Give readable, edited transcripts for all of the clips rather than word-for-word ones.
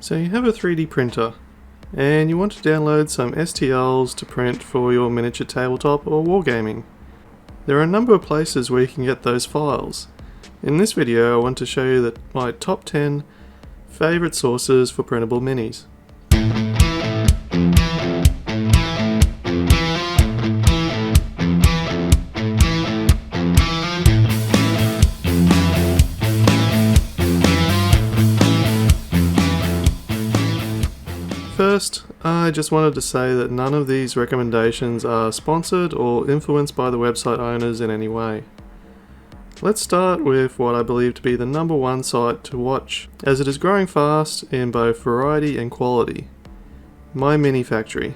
So you have a 3D printer and you want to download some STLs to print for your miniature tabletop or wargaming. There are a number of places where you can get those files. In this video I want to show you my top 10 favourite sources for printable minis. First, I just wanted to say that none of these recommendations are sponsored or influenced by the website owners in any way. Let's start with what I believe to be the number one site to watch, as it is growing fast in both variety and quality. MyMiniFactory.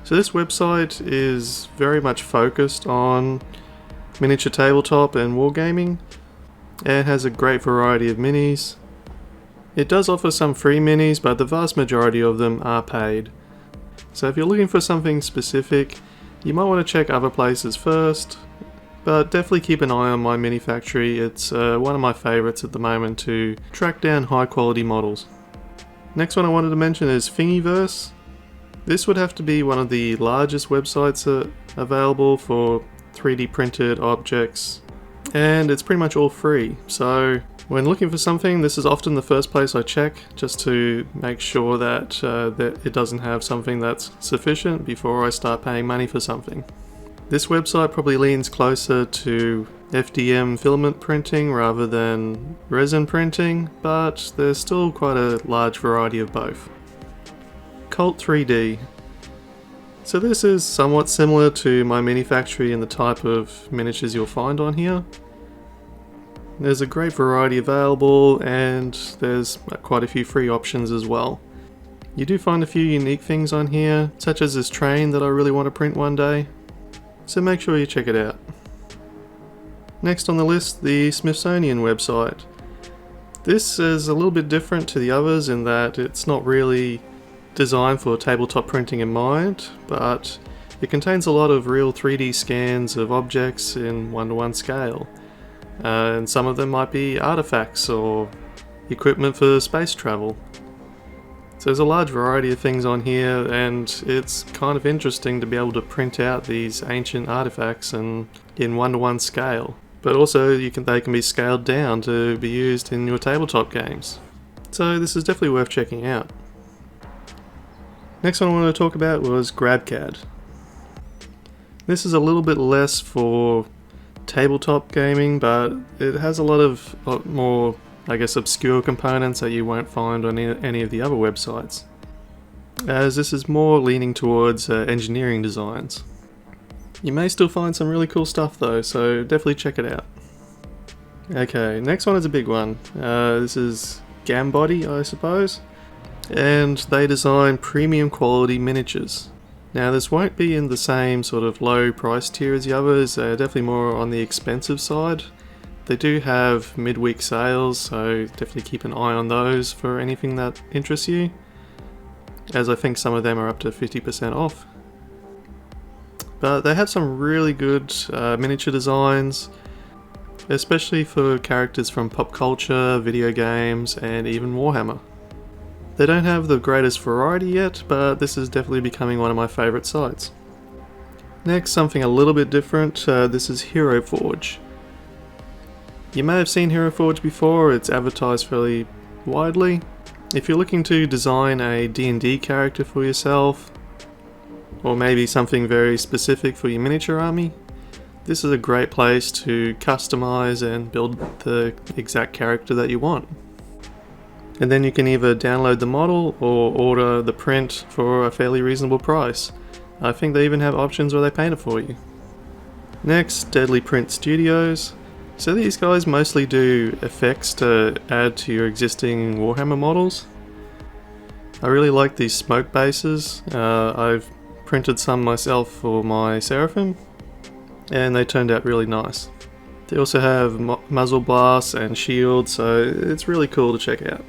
So this website is very much focused on miniature tabletop and wargaming, and has a great variety of minis. It does offer some free minis, but the vast majority of them are paid. So if you're looking for something specific, you might want to check other places first, but definitely keep an eye on MyMiniFactory. It's one of my favorites at the moment to track down high quality models. Next one I wanted to mention is Thingyverse. This would have to be one of the largest websites available for 3D printed objects, and it's pretty much all free. So when looking for something, this is often the first place I check, just to make sure that it doesn't have something that's sufficient before I start paying money for something. This website probably leans closer to FDM filament printing rather than resin printing, but there's still quite a large variety of both. Cult 3D. So this is somewhat similar to MyMiniFactory in the type of miniatures you'll find on here. There's a great variety available, and there's quite a few free options as well. You do find a few unique things on here, such as this train that I really want to print one day, so make sure you check it out. Next on the list, the Smithsonian website. This is a little bit different to the others in that it's not really designed for tabletop printing in mind, but it contains a lot of real 3D scans of objects in 1:1 scale. And some of them might be artifacts or equipment for space travel. So there's a large variety of things on here, and it's kind of interesting to be able to print out these ancient artifacts in 1:1 scale. But also they can be scaled down to be used in your tabletop games. So this is definitely worth checking out. Next one I wanted to talk about was GrabCAD. This is a little bit less for tabletop gaming, but it has a lot more, I guess, obscure components that you won't find on any of the other websites, as this is more leaning towards engineering designs. You may still find some really cool stuff though, so definitely check it out. Okay, next one is a big one. This is Gambody, I suppose, and they design premium quality miniatures. Now this won't be in the same sort of low price tier as the others, they're definitely more on the expensive side. They do have midweek sales, so definitely keep an eye on those for anything that interests you, as I think some of them are up to 50% off. But they have some really good miniature designs, especially for characters from pop culture, video games, and even Warhammer. They don't have the greatest variety yet, but this is definitely becoming one of my favourite sites. Next, something a little bit different, this is Hero Forge. You may have seen Hero Forge before, it's advertised fairly widely. If you're looking to design a D&D character for yourself, or maybe something very specific for your miniature army, this is a great place to customize and build the exact character that you want. And then you can either download the model or order the print for a fairly reasonable price. I think they even have options where they paint it for you. Next, Deadly Print Studios. So these guys mostly do effects to add to your existing Warhammer models. I really like these smoke bases. I've printed some myself for my Seraphim, and they turned out really nice. They also have muzzle blasts and shields, so it's really cool to check out.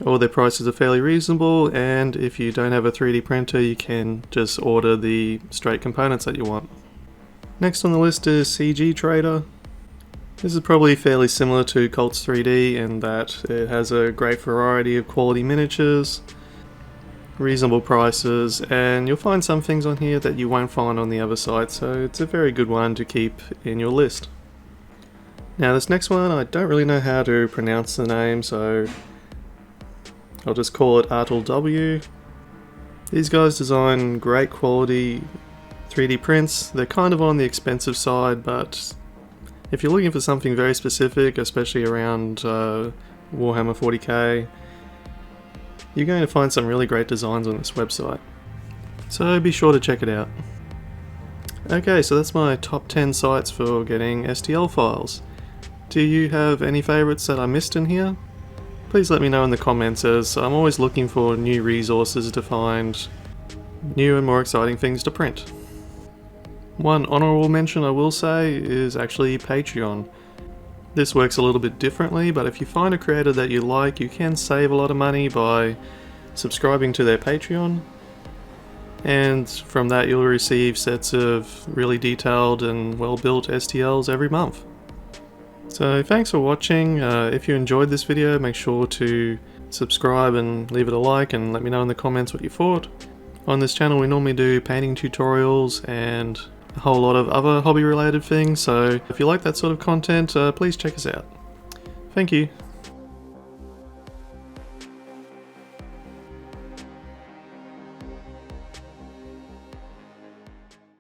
All their prices are fairly reasonable, and if you don't have a 3D printer you can just order the straight components that you want. Next on the list is CG Trader. This is probably fairly similar to Colts 3D in that it has a great variety of quality miniatures, reasonable prices, and you'll find some things on here that you won't find on the other site, so it's a very good one to keep in your list. Now this next one, I don't really know how to pronounce the name, so I'll just call it ArtlW. These guys design great quality 3D prints. They're kind of on the expensive side, but if you're looking for something very specific, especially around Warhammer 40k, you're going to find some really great designs on this website. So be sure to check it out. Okay, so that's my top 10 sites for getting STL files. Do you have any favorites that I missed in here? Please let me know in the comments, as I'm always looking for new resources to find new and more exciting things to print. One honourable mention I will say is actually Patreon. This works a little bit differently, but if you find a creator that you like, you can save a lot of money by subscribing to their Patreon, and from that you'll receive sets of really detailed and well-built STLs every month. So thanks for watching. If you enjoyed this video, make sure to subscribe and leave it a like, and let me know in the comments what you thought. On this channel we normally do painting tutorials and a whole lot of other hobby related things, so if you like that sort of content, please check us out. Thank you.